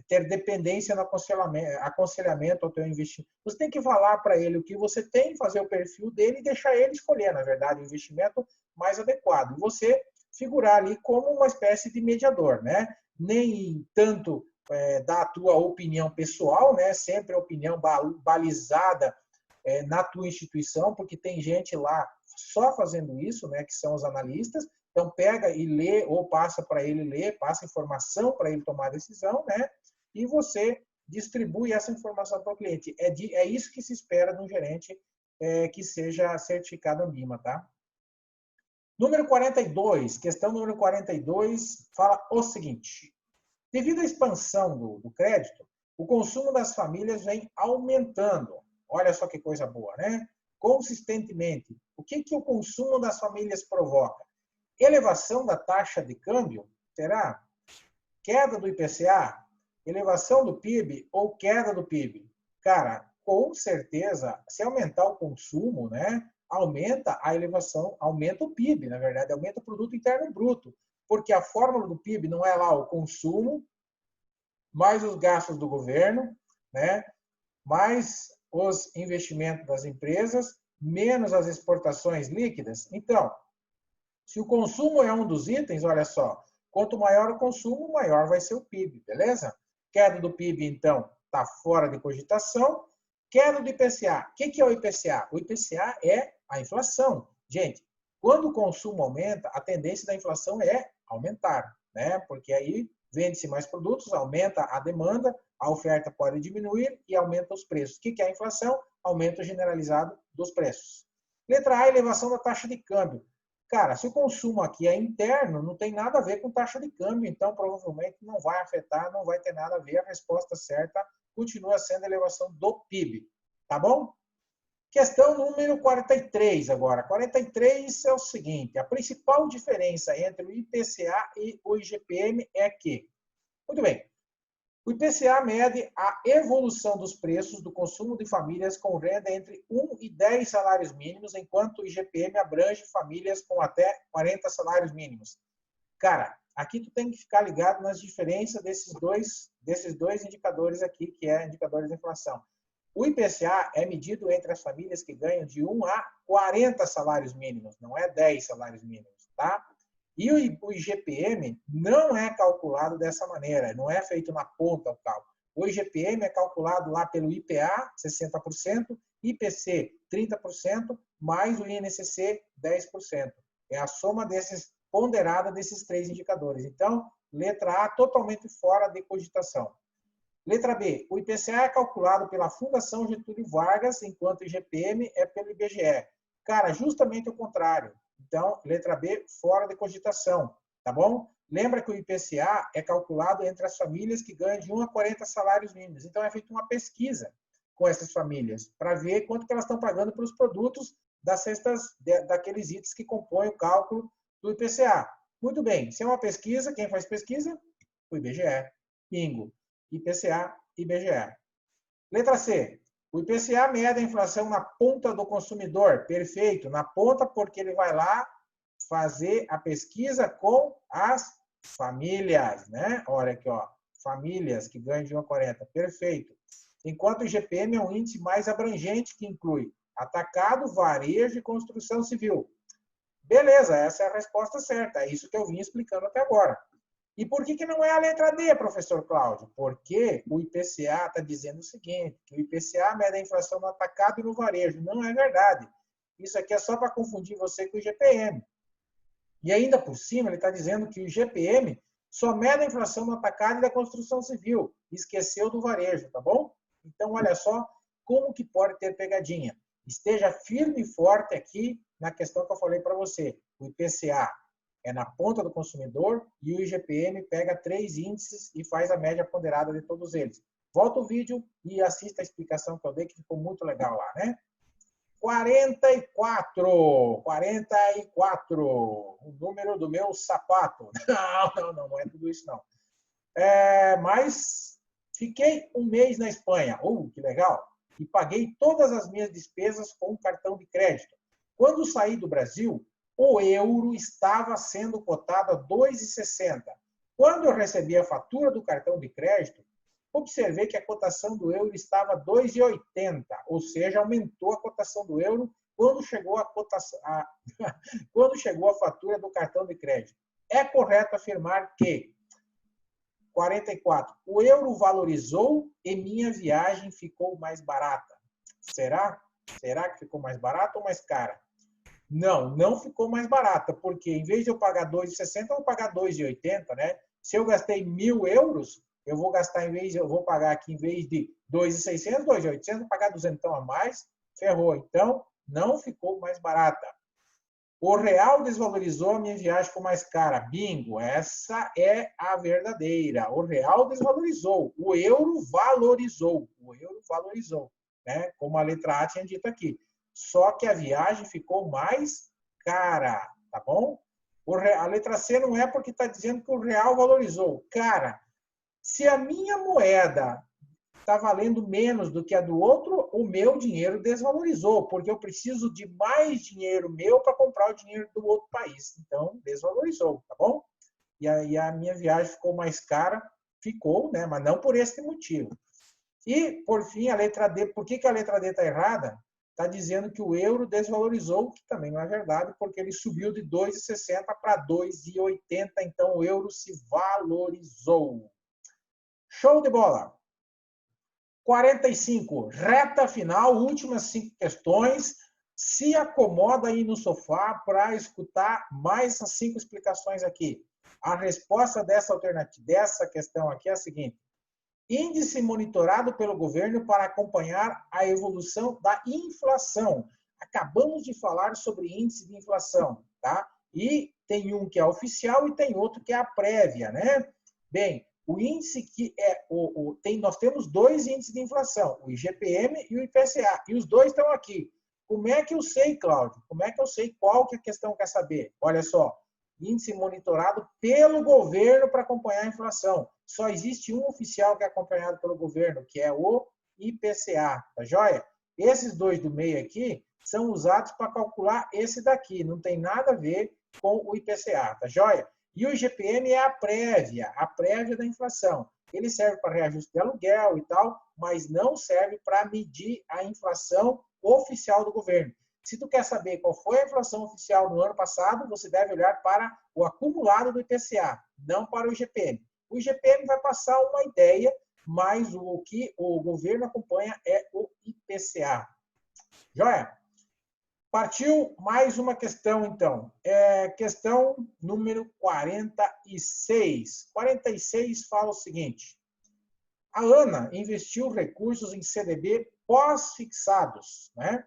ter dependência no aconselhamento ao teu investimento. Você tem que falar para ele o que você tem, fazer o perfil dele e deixar ele escolher, na verdade, o investimento mais adequado. E você figurar ali como uma espécie de mediador, né? Nem tanto da tua opinião pessoal, né? Sempre a opinião balizada na tua instituição, porque tem gente lá só fazendo isso, né? Que são os analistas. Então pega e lê ou passa para ele ler, passa informação para ele tomar decisão, né? E você distribui essa informação para o cliente. É isso que se espera de um gerente que seja certificado Ambima, tá? Número 42, questão número 42, fala o seguinte: devido à expansão do crédito, o consumo das famílias vem aumentando. Olha só que coisa boa, né? Consistentemente. O que o consumo das famílias provoca? Elevação da taxa de câmbio? Será? Queda do IPCA? Elevação do PIB ou queda do PIB? Cara, com certeza, se aumentar o consumo, né? Aumenta a elevação, aumenta o PIB, na verdade, aumenta o produto interno bruto, porque a fórmula do PIB não é lá o consumo mais os gastos do governo, né? Mais os investimentos das empresas, menos as exportações líquidas. Então, se o consumo é um dos itens, olha só, quanto maior o consumo, maior vai ser o PIB, beleza? Queda do PIB, então, está fora de cogitação. Queda do IPCA. O que é o IPCA? O IPCA é a inflação. Gente, quando o consumo aumenta, a tendência da inflação é aumentar, né? Porque aí vende-se mais produtos, aumenta a demanda, a oferta pode diminuir e aumenta os preços. O que é a inflação? Aumento generalizado dos preços. Letra A, elevação da taxa de câmbio. Cara, se o consumo aqui é interno, não tem nada a ver com taxa de câmbio, então provavelmente não vai afetar, não vai ter nada a ver. A resposta certa continua sendo a elevação do PIB. Tá bom? Questão número 43 agora. 43 é o seguinte: a principal diferença entre o IPCA e o IGPM é que, muito bem, o IPCA mede a evolução dos preços do consumo de famílias com renda entre 1 e 10 salários mínimos, enquanto o IGPM abrange famílias com até 40 salários mínimos. Cara, aqui tu tem que ficar ligado nas diferenças desses dois indicadores aqui, que é indicadores de inflação. O IPCA é medido entre as famílias que ganham de 1 a 40 salários mínimos, não é 10 salários mínimos, tá? E o IGPM não é calculado dessa maneira, não é feito na ponta o cálculo. O IGPM é calculado lá pelo IPA, 60%, IPC, 30%, mais o INCC, 10%. É a soma ponderada desses três indicadores. Então, letra A, totalmente fora de cogitação. Letra B, o IPCA é calculado pela Fundação Getúlio Vargas, enquanto o IGPM é pelo IBGE. Cara, justamente o contrário. Então, letra B, fora de cogitação, tá bom? Lembra que o IPCA é calculado entre as famílias que ganham de 1 a 40 salários mínimos. Então, é feita uma pesquisa com essas famílias para ver quanto que elas estão pagando pelos produtos das cestas, daqueles itens que compõem o cálculo do IPCA. Muito bem, se é uma pesquisa, quem faz pesquisa? O IBGE. Bingo. IPCA, IBGE. Letra C. O IPCA mede a inflação na ponta do consumidor. Perfeito. Na ponta, porque ele vai lá fazer a pesquisa com as famílias, né? Olha aqui, ó. Famílias que ganham de 1 a 40. Perfeito. Enquanto o IGPM é um índice mais abrangente, que inclui atacado, varejo e construção civil. Beleza, essa é a resposta certa. É isso que eu vim explicando até agora. E por que não é a letra D, professor Cláudio? Porque o IPCA está dizendo o seguinte, que o IPCA mede a inflação no atacado e no varejo. Não é verdade. Isso aqui é só para confundir você com o IGPM. E ainda por cima, ele está dizendo que o IGPM só mede a inflação no atacado e da construção civil. Esqueceu do varejo, tá bom? Então, olha só como que pode ter pegadinha. Esteja firme e forte aqui na questão que eu falei para você. O IPCA é na ponta do consumidor e o IGPM pega 3 índices e faz a média ponderada de todos eles. Volta o vídeo e assista a explicação que eu dei, que ficou muito legal lá, né? 44, o número do meu sapato. Não é tudo isso não. Mas fiquei um mês na Espanha. Que legal. e paguei todas as minhas despesas com cartão de crédito. Quando saí do Brasil, o euro estava sendo cotado a 2,60. Quando eu recebi a fatura do cartão de crédito, observei que a cotação do euro estava 2,80, ou seja, aumentou a cotação do euro quando chegou quando chegou a fatura do cartão de crédito. É correto afirmar que 44. O euro valorizou e minha viagem ficou mais barata. Será? Será que ficou mais barata ou mais cara? Não, não ficou mais barata, porque em vez de eu pagar 2,60, eu vou pagar 2,80, né? Se eu gastei 1.000 euros, eu vou pagar aqui, em vez de 2.600, 2.800, vou pagar 200 a mais, ferrou. Então, não ficou mais barata. O real desvalorizou, a minha viagem ficou mais cara. Bingo, essa é a verdadeira. O real desvalorizou, o euro valorizou. O euro valorizou, né? Como a letra A tinha dito aqui. Só que a viagem ficou mais cara, tá bom? A letra C não é porque está dizendo que o real valorizou. Cara, se a minha moeda está valendo menos do que a do outro, o meu dinheiro desvalorizou, porque eu preciso de mais dinheiro meu para comprar o dinheiro do outro país. Então, desvalorizou, tá bom? E aí a minha viagem ficou mais cara, ficou, né? Mas não por esse motivo. E, por fim, a letra D. Por que a letra D está errada? Está dizendo que o euro desvalorizou, que também não é verdade, porque ele subiu de 2,60 para 2,80, então o euro se valorizou. Show de bola! 45, reta final, últimas 5 questões. Se acomoda aí no sofá para escutar mais as 5 explicações aqui. A resposta dessa questão aqui é a seguinte. Índice monitorado pelo governo para acompanhar a evolução da inflação. Acabamos de falar sobre índice de inflação, tá? E tem um que é oficial e tem outro que é a prévia, né? Bem, o índice que é nós temos 2 índices de inflação, o IGPM e o IPCA, e os dois estão aqui. Como é que eu sei, Cláudio? Como é que eu sei qual que a questão quer saber? Olha só, índice monitorado pelo governo para acompanhar a inflação. Só existe um oficial que é acompanhado pelo governo, que é o IPCA, tá joia? Esses dois do meio aqui são usados para calcular esse daqui, não tem nada a ver com o IPCA, tá joia? E o IGPM é a prévia da inflação. Ele serve para reajuste de aluguel e tal, mas não serve para medir a inflação oficial do governo. Se tu quer saber qual foi a inflação oficial no ano passado, você deve olhar para o acumulado do IPCA, não para o IGPM. O IGPM vai passar uma ideia, mas o que o governo acompanha é o IPCA. Joia? Partiu mais uma questão, então. Questão número 46. 46 fala o seguinte. A Ana investiu recursos em CDB pós-fixados, né?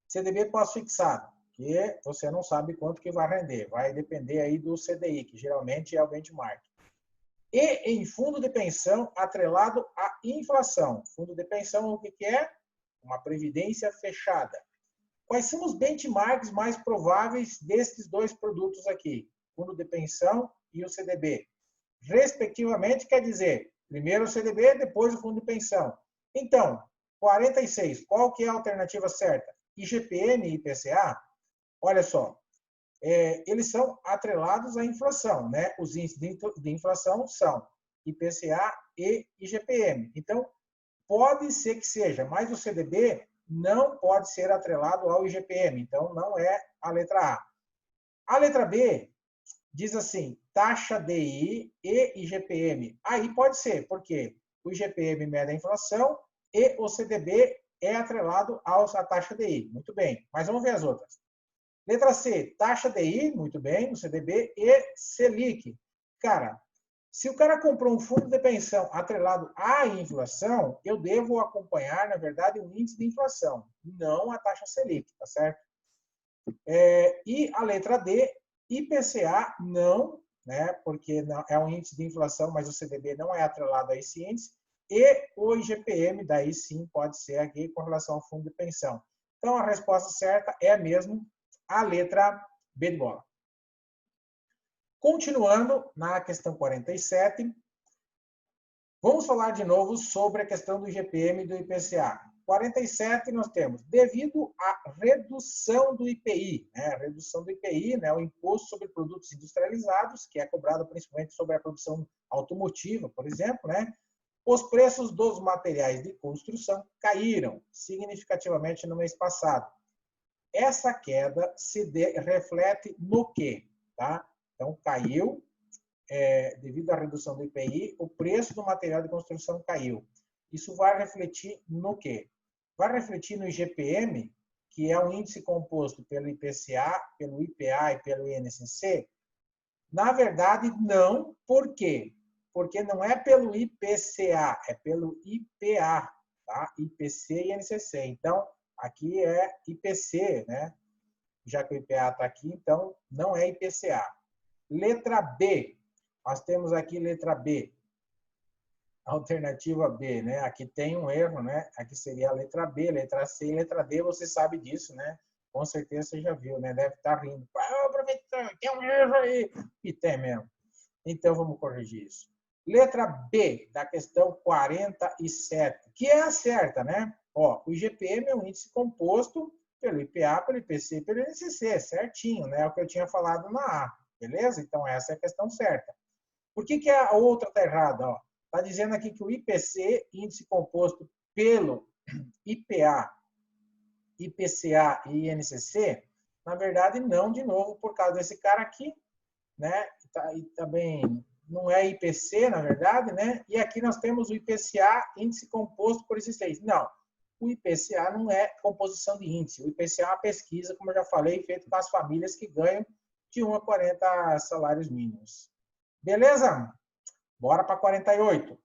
CDB pós-fixado, que você não sabe quanto que vai render. Vai depender aí do CDI, que geralmente é o benchmark. E em fundo de pensão atrelado à inflação. Fundo de pensão, o que é? Uma previdência fechada. Quais são os benchmarks mais prováveis destes dois produtos aqui? Fundo de pensão e o CDB. Respectivamente, quer dizer, primeiro o CDB, depois o fundo de pensão. Então, 46, qual que é a alternativa certa? IGPM e IPCA? Olha só, eles são atrelados à inflação, né? Os índices de inflação são IPCA e IGPM. Então, pode ser que seja, mas o CDB não pode ser atrelado ao IGPM, então não é a letra A. A letra B diz assim, taxa DI e IGPM. Aí pode ser, porque o IGPM mede a inflação e o CDB é atrelado à taxa DI. Muito bem, mas vamos ver as outras. Letra C, taxa DI, muito bem, no CDB, e Selic. Cara, se o cara comprou um fundo de pensão atrelado à inflação, eu devo acompanhar, na verdade, o índice de inflação, não a taxa Selic, tá certo? E a letra D, IPCA, não, né? Porque não, é um índice de inflação, mas o CDB não é atrelado a esse índice. E o IGPM, daí sim, pode ser aqui com relação ao fundo de pensão. Então, a resposta certa é mesmo a letra B de bola. Continuando na questão 47, Vamos falar de novo sobre a questão do IGPM e do IPCA. 47 nós temos, devido à redução do IPI, né? A redução do IPI, né? O imposto sobre produtos industrializados, que é cobrado principalmente sobre a produção automotiva, por exemplo, né? Os preços dos materiais de construção caíram significativamente no mês passado. Essa queda reflete no quê? Tá? Então, caiu, devido à redução do IPI, o preço do material de construção caiu. Isso vai refletir no quê? Vai refletir no IGPM, que é um índice composto pelo IPCA, pelo IPA e pelo INCC? Na verdade, não. Por quê? Porque não é pelo IPCA, é pelo IPA, tá? IPC e INCC. Então, aqui é IPC, né? Já que o IPA está aqui, então não é IPCA. Letra B. Nós temos aqui letra B. Alternativa B, né? Aqui tem um erro, né? Aqui seria a letra B, letra C e letra D, você sabe disso, né? Com certeza você já viu, né? Deve estar rindo. Ah, professor, tem um erro aí. E tem mesmo. Então, vamos corrigir isso. Letra B, da questão 47, que é a certa, né? Ó, o IGPM é um índice composto pelo IPA, pelo IPC e pelo INCC, certinho, né? É o que eu tinha falado na A, beleza? Então, essa é a questão certa. Por que a outra está errada? Está dizendo aqui que o IPC, índice composto pelo IPA, IPCA e INCC, na verdade, não, de novo, por causa desse cara aqui, né? E também não é IPC, na verdade, né? E aqui nós temos o IPCA, índice composto por esses três. Não, o IPCA não é composição de índice. O IPCA é uma pesquisa, como eu já falei, feita com as famílias que ganham de 1 a 40 salários mínimos. Beleza? Bora para 48.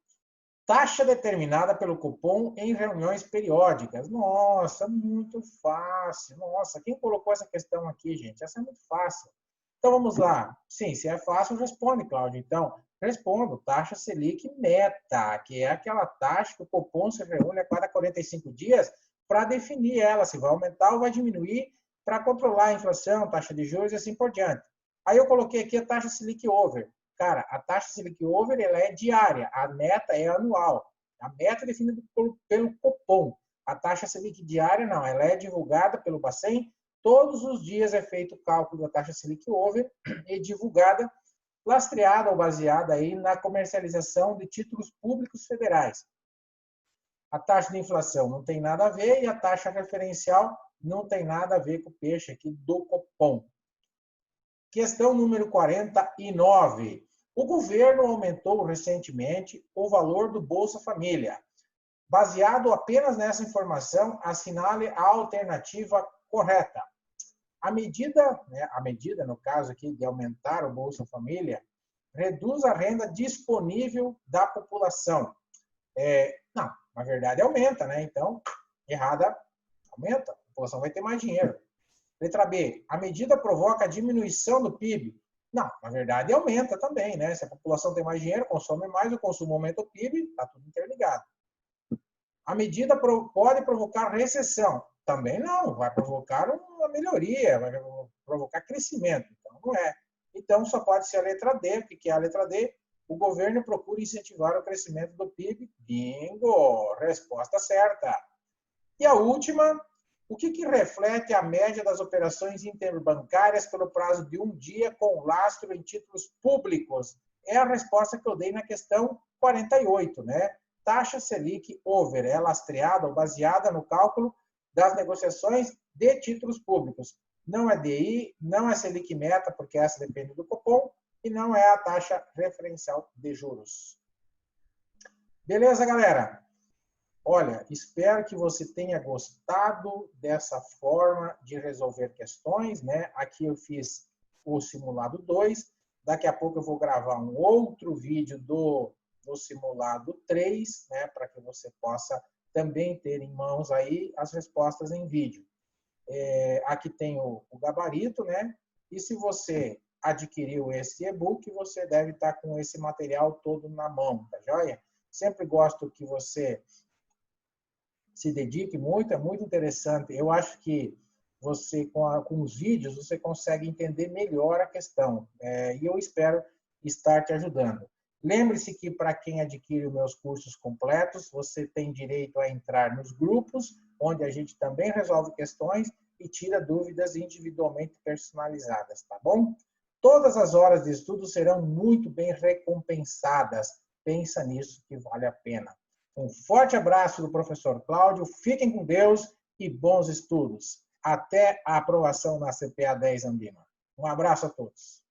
Taxa determinada pelo cupom em reuniões periódicas. Nossa, muito fácil. Nossa, quem colocou essa questão aqui, gente? Essa é muito fácil. Então, vamos lá. Sim, se é fácil, responde, Cláudio. Então, respondo. Taxa Selic meta, que é aquela taxa que o cupom se reúne a cada 45 dias para definir ela, se vai aumentar ou vai diminuir, para controlar a inflação, taxa de juros e assim por diante. Aí eu coloquei aqui a taxa Selic Over. Cara, a taxa Selic Over ela é diária, a meta é anual. A meta é definida pelo Copom. A taxa Selic diária não, ela é divulgada pelo Bacen. Todos os dias é feito o cálculo da taxa Selic Over e divulgada, lastreada ou baseada aí na comercialização de títulos públicos federais. A taxa de inflação não tem nada a ver e a taxa referencial não tem nada a ver com o peixe aqui do Copom. Questão número 49. O governo aumentou recentemente o valor do Bolsa Família. Baseado apenas nessa informação, assinale a alternativa correta. A medida, no caso aqui de aumentar o Bolsa Família, reduz a renda disponível da população. Não, na verdade aumenta, né? Então, errada, aumenta. A população vai ter mais dinheiro. Letra B, a medida provoca a diminuição do PIB. Não, na verdade aumenta também, né? Se a população tem mais dinheiro, consome mais, o consumo aumenta o PIB, está tudo interligado. A medida pode provocar recessão. Também não, vai provocar uma melhoria, vai provocar crescimento. Então, não é. Então, só pode ser a letra D. O que é a letra D? O governo procura incentivar o crescimento do PIB. Bingo! Resposta certa. E a última, o que reflete a média das operações interbancárias pelo prazo de um dia com lastro em títulos públicos? É a resposta que eu dei na questão 48, né? Taxa Selic Over é lastreada ou baseada no cálculo das negociações de títulos públicos. Não é DI, não é Selic Meta, porque essa depende do Copom, e não é a taxa referencial de juros. Beleza, galera? Olha, espero que você tenha gostado dessa forma de resolver questões, né? Aqui eu fiz o simulado 2. Daqui a pouco eu vou gravar um outro vídeo do simulado 3, né? Para que você possa também ter em mãos aí as respostas em vídeo. Aqui tem o gabarito, né? E se você adquiriu esse e-book, você deve estar com esse material todo na mão, tá joia? Sempre gosto que você se dedique muito, é muito interessante. Eu acho que você, com os vídeos, você consegue entender melhor a questão. E eu espero estar te ajudando. Lembre-se que para quem adquire os meus cursos completos, você tem direito a entrar nos grupos, onde a gente também resolve questões e tira dúvidas individualmente personalizadas, tá bom? Todas as horas de estudo serão muito bem recompensadas. Pensa nisso que vale a pena. Um forte abraço do professor Cláudio, fiquem com Deus e bons estudos. Até a aprovação na CPA 10 Andina. Um abraço a todos.